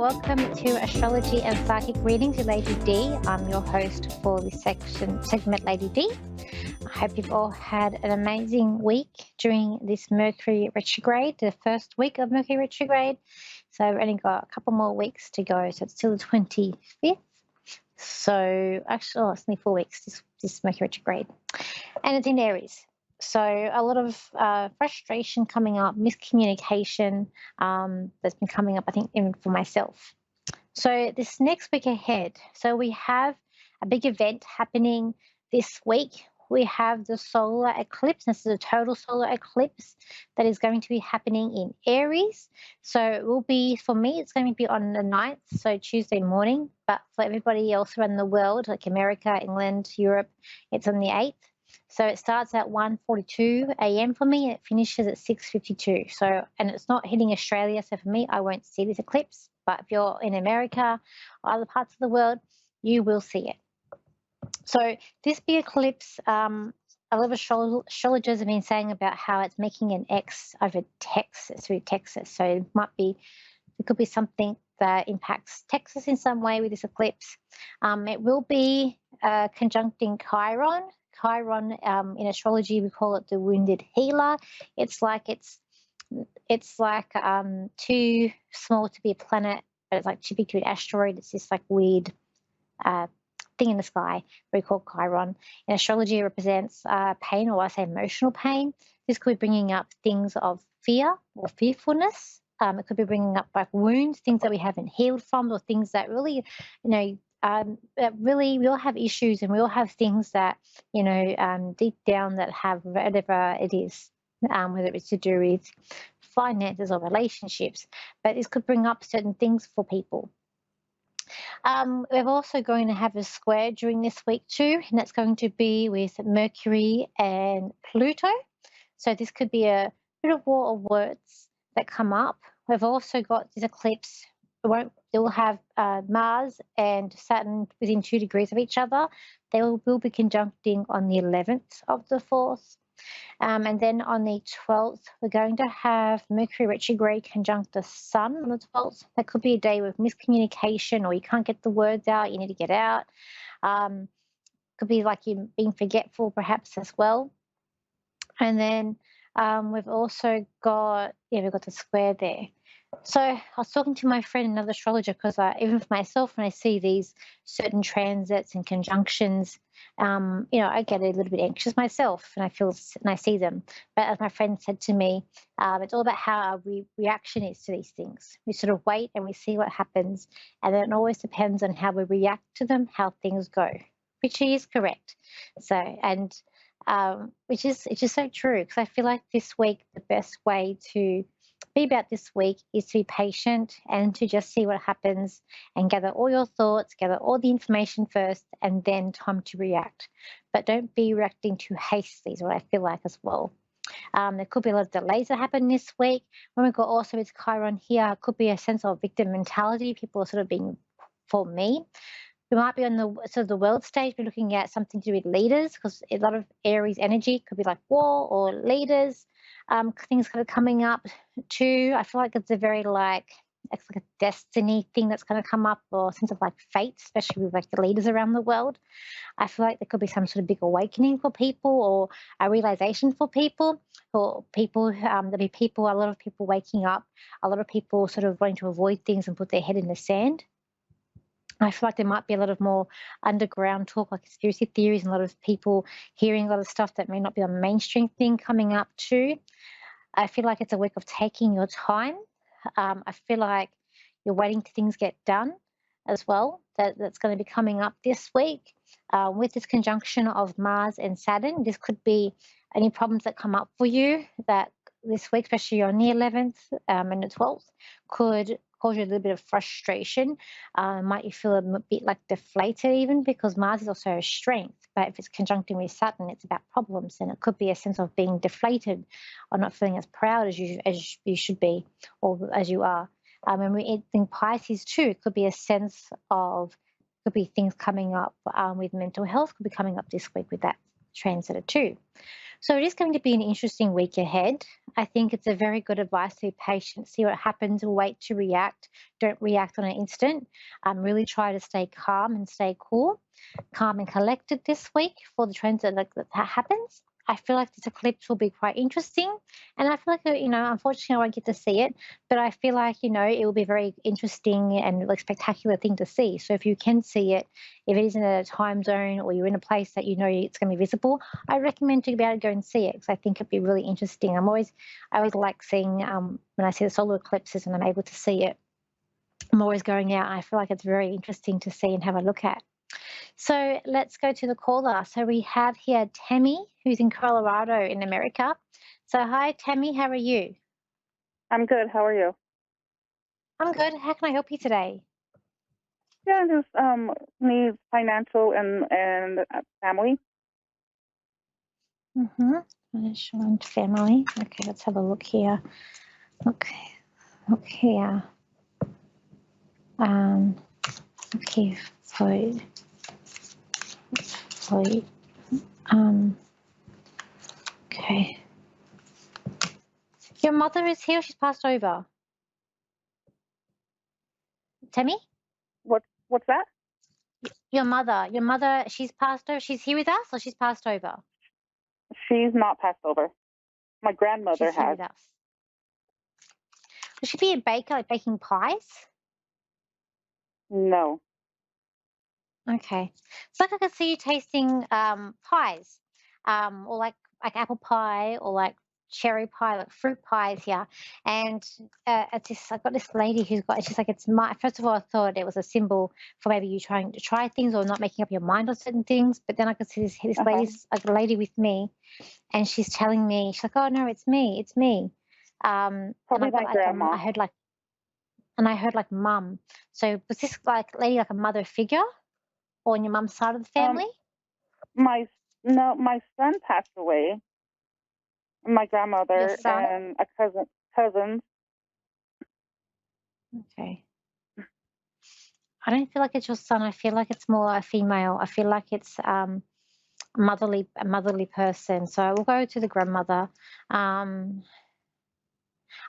welcome to Astrology and Psychic Readings with Lady D. I'm your host for this segment, Lady D. I hope you've all had an amazing week during this Mercury retrograde, the first week of Mercury retrograde. So we've only got a couple more weeks to go, so it's till the 25th. So actually, it's only 4 weeks, this Mercury retrograde. And it's in Aries. So a lot of frustration coming up, miscommunication that's been coming up, I think, even for myself. So this next week ahead, so we have a big event happening this week. We have the solar eclipse. This is a total solar eclipse that is going to be happening in Aries. So it will be, for me, it's going to be on the 9th, so Tuesday morning. But for everybody else around the world, like America, England, Europe, it's on the 8th. So it starts at 1:42 a.m. for me, and it finishes at 6:52. So, and it's not hitting Australia, so for me, I won't see this eclipse. But if you're in America or other parts of the world, you will see it. So this big eclipse, a lot of astrologers have been saying about how it's making an X over Texas, through Texas. So it could be something that impacts Texas in some way with this eclipse. It will be conjuncting Chiron. Chiron, in astrology, we call it the wounded healer. It's like too small to be a planet, but it's like too big to be an asteroid. It's this like weird thing in the sky we call Chiron. In astrology, it represents pain, or I say emotional pain. This could be bringing up things of fear or fearfulness. It could be bringing up like wounds, things that we haven't healed from, or things that really, that really we all have issues, and we all have things that, deep down that have whatever it is, whether it's to do with finances or relationships. But this could bring up certain things for people. We're also going to have a square during this week too, and that's going to be with Mercury and Pluto. So this could be a bit of war of words that come up. We've also got this eclipse. It will have Mars and Saturn within 2 degrees of each other. They will be conjuncting on the 11th of the 4th. And then on the 12th, we're going to have Mercury retrograde conjunct the Sun on the 12th. That could be a day with miscommunication, or you can't get the words out, you need to get out. Could be like you being forgetful perhaps as well. And then we've also got, we've got the square there. So I was talking to my friend, another astrologer, because even for myself, when I see these certain transits and conjunctions, I get a little bit anxious myself, and I see them. But as my friend said to me, it's all about how our reaction is to these things. We sort of wait and we see what happens, and then it always depends on how we react to them, how things go, which is correct. So, and which is so true, because I feel like this week the best way to be about this week is to be patient and to just see what happens and gather all your thoughts, gather all the information first, and then time to react. But don't be reacting too hastily is what I feel like as well. There could be a lot of delays that happen this week. When we got also with Chiron here, it could be a sense of victim mentality. People are sort of being, for me, we might be on the world stage. We're looking at something to do with leaders, because a lot of Aries energy could be like war or leaders. Things kind of coming up too. I feel like it's a very it's like a destiny thing that's going to come up, or a sense of like fate, especially with like the leaders around the world. I feel like there could be some sort of big awakening for people, or a realization for people, there'll be a lot of people waking up, a lot of people sort of wanting to avoid things and put their head in the sand. I feel like there might be a lot of more underground talk, like conspiracy theories, and a lot of people hearing a lot of stuff that may not be a mainstream thing coming up too. I feel like it's a week of taking your time. I feel like you're waiting till things get done as well. That's going to be coming up this week. With this conjunction of Mars and Saturn, this could be any problems that come up for you that this week, especially on the 11th and the 12th, could cause you a little bit of frustration. Might you feel a bit like deflated even, because Mars is also a strength, but if it's conjuncting with Saturn, it's about problems, and it could be a sense of being deflated or not feeling as proud as you should be, or as you are. And we think Pisces too, it could be a sense of, could be things coming up with mental health, could be coming up this week with that transit too. So it is going to be an interesting week ahead. I think it's a very good advice to be patient, see what happens, wait to react. Don't react on an instant. Really try to stay calm and stay cool, calm and collected this week for the trends that happens. I feel like this eclipse will be quite interesting, and I feel like unfortunately, I won't get to see it, but I feel like it will be a very interesting and like spectacular thing to see. So if you can see it, if it isn't a time zone or you're in a place that you know it's going to be visible, I recommend to be able to go and see it because I think it'd be really interesting. I always like seeing when I see the solar eclipses and I'm able to see it. I'm always going out, and I feel like it's very interesting to see and have a look at. So let's go to the caller. So we have here Tammy, who's in Colorado in America. So hi, Tammy, how are you? I'm good. How are you? I'm good. How can I help you today? Yeah, I just need financial and family. Mm-hmm. Financial and family. Okay, let's have a look here. Okay, look here. Um, okay, for for um, okay. Your mother is here. She's passed over. Tammy, What's that? your mother, she's passed over. She's here with us, or she's passed over. She's not passed over. My grandmother She's here has. with us. Will she be a baker, like baking pies? No. Okay. It's like I could see you tasting pies, or like apple pie or like cherry pie, like fruit pies here. And it's this, I've got this lady who's got. She's like, it's my. First of all, I thought it was a symbol for maybe you trying to try things or not making up your mind on certain things. But then I could see this Uh huh. lady's like a lady with me, and she's telling me, she's like, oh no, it's me, it's me. And Probably I've got my like grandma. I heard like mum. So was this like lady like a mother figure? On your mum's side of the Um, family? my no, my son passed away. My Your grandmother son? and a cousin. Okay. I don't feel like it's your son. I feel like it's more a female. I feel like it's a motherly person. So we'll go to the grandmother. Um,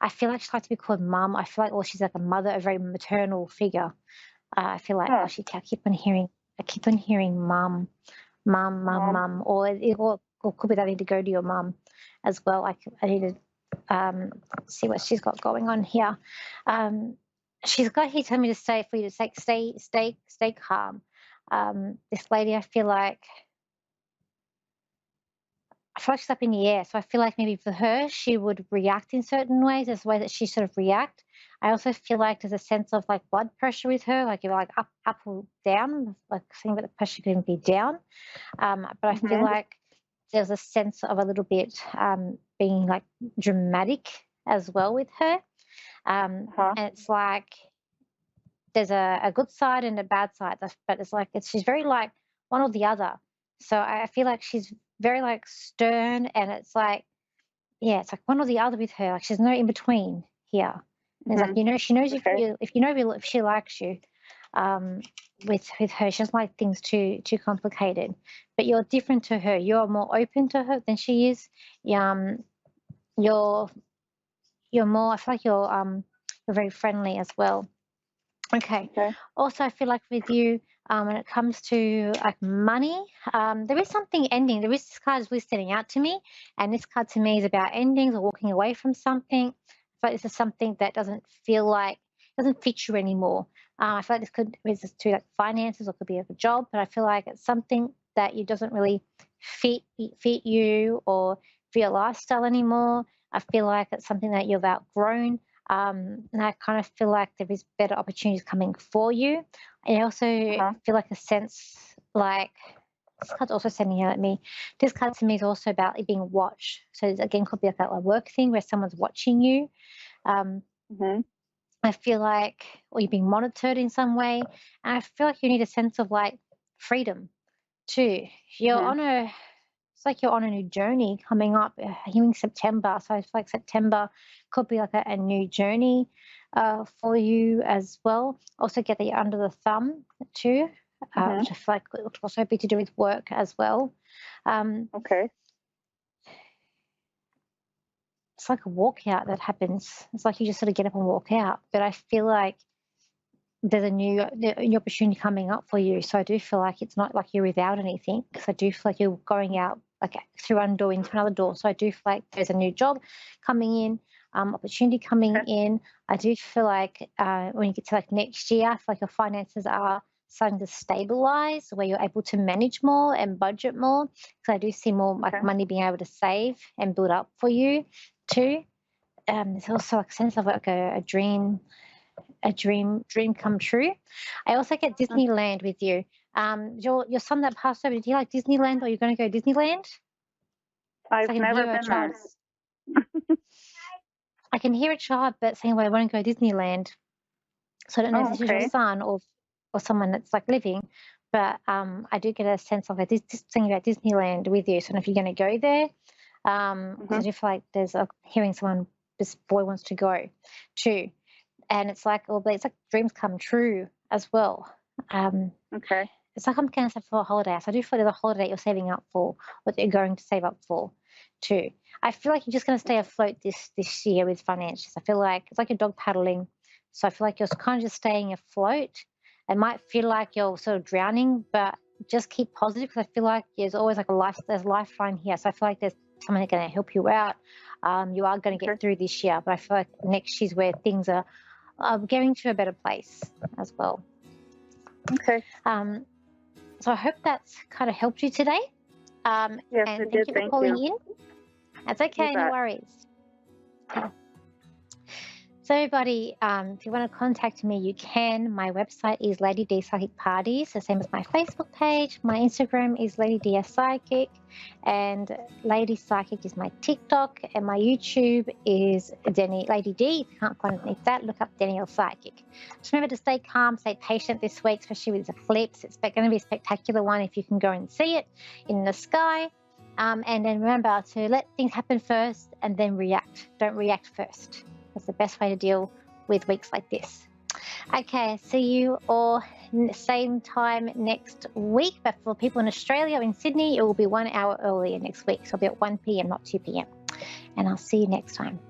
I feel like she'd like to be called mum. I feel like, she's like a mother, a very maternal figure. I feel like, Huh. I keep on hearing mum, mum, mum, Mom. mum, or could be that I need to go to your mum as well. Like I need to see what she's got going on here. Um, she's got here telling me to stay for you to stay calm. This lady, I feel like she's up in the air. So I feel like maybe for her, she would react in certain ways. There's a way that she sort of react. I also feel like there's a sense of like blood pressure with her, like you're like up or down, like seeing about the pressure can be down. But I feel Mhm. like there's a sense of a little bit being like dramatic as well with her. Huh. And it's like there's a good side and a bad side, but it's like she's very like one or the other. So I feel like she's very like stern, and it's like yeah, it's like one or the other with her. Like she's no in between here. And it's like Mhm. she knows Okay. if she likes you. Um, with her, she doesn't like things too complicated. But you're different to her. You're more open to her than she is. Um, you're you're more. I feel like you're very friendly as well. Okay. Okay. Also, I feel like with you, when it comes to like money, there is something ending. There is this card is really standing out to me, and this card to me is about endings or walking away from something. But this is something that doesn't fit you anymore. I feel like this could be to like finances or could be like a job, but I feel like it's something that you doesn't really fit you or fit your lifestyle anymore. I feel like it's something that you've outgrown, and I kind of feel like there is better opportunities coming for you. I also Uh huh. feel like a sense like this card's also sending out at me. This card to me is also about it being watched. So it's, again, could be like a work thing where someone's watching you. Um, Mhm. I feel like, or you're being monitored in some way. And I feel like you need a sense of like freedom too. You're Mhm. on a it's like you're on a new journey coming up here in September. So I feel like September could be like a new journey for you as well. Also get that you're under the thumb too, Mhm. which I feel like would also be to do with work as well. Um, Okay. it's like a walkout that happens. It's like you just sort of get up and walk out. But I feel like there's a new opportunity coming up for you. So I do feel like it's not like you're without anything, because I do feel like you're going out like through one door into another door. So I do feel like there's a new job coming in, opportunity coming in. I do feel like when you get to like next year, I feel like your finances are starting to stabilize, where you're able to manage more and budget more. Because I do see more like money being able to save and build up for you too. There's also a sense of like a dream come true. I also get Disneyland with you. Your son that passed over, did he like Disneyland, or you're going to go Disneyland? I've never been there. I can hear a child but saying, well, I want to go Disneyland. So I don't know if this is your son or someone that's like living, but I do get a sense of this thing about Disneyland with you. So I don't know if you're going to go there. I do feel like there's hearing someone, this boy wants to go too. And it's like, but it's like dreams come true as well. It's like I'm going to say for a holiday. So I do feel there's a holiday you're saving up for, what you're going to save up for too. I feel like you're just going to stay afloat this year with finances. I feel like it's like a dog paddling. So I feel like you're kind of just staying afloat. It might feel like you're sort of drowning, but just keep positive, because I feel like there's always like there's lifeline here. So I feel like there's someone going to help you out. You are going to get through this year, but I feel like next year's where things are getting to a better place as well. So I hope that's kind of helped you today. Yes, and it did. thank you for calling in. That's okay, no worries. Okay. So everybody, if you want to contact me, you can. My website is Lady D Psychic Parties, the same as my Facebook page. My Instagram is Lady DS Psychic, and Lady Psychic is my TikTok, and my YouTube is Lady D. If you can't find underneath that, look up Danielle Psychic. Just remember to stay calm, stay patient this week, especially with the eclipse. It's going to be a spectacular one if you can go and see it in the sky. And then remember to let things happen first and then react. Don't react first. That's the best way to deal with weeks like this. Okay, see you all same time next week. But for people in Australia, in Sydney, it will be 1 hour earlier next week. So it'll be at 1 p.m, not 2 p.m. And I'll see you next time.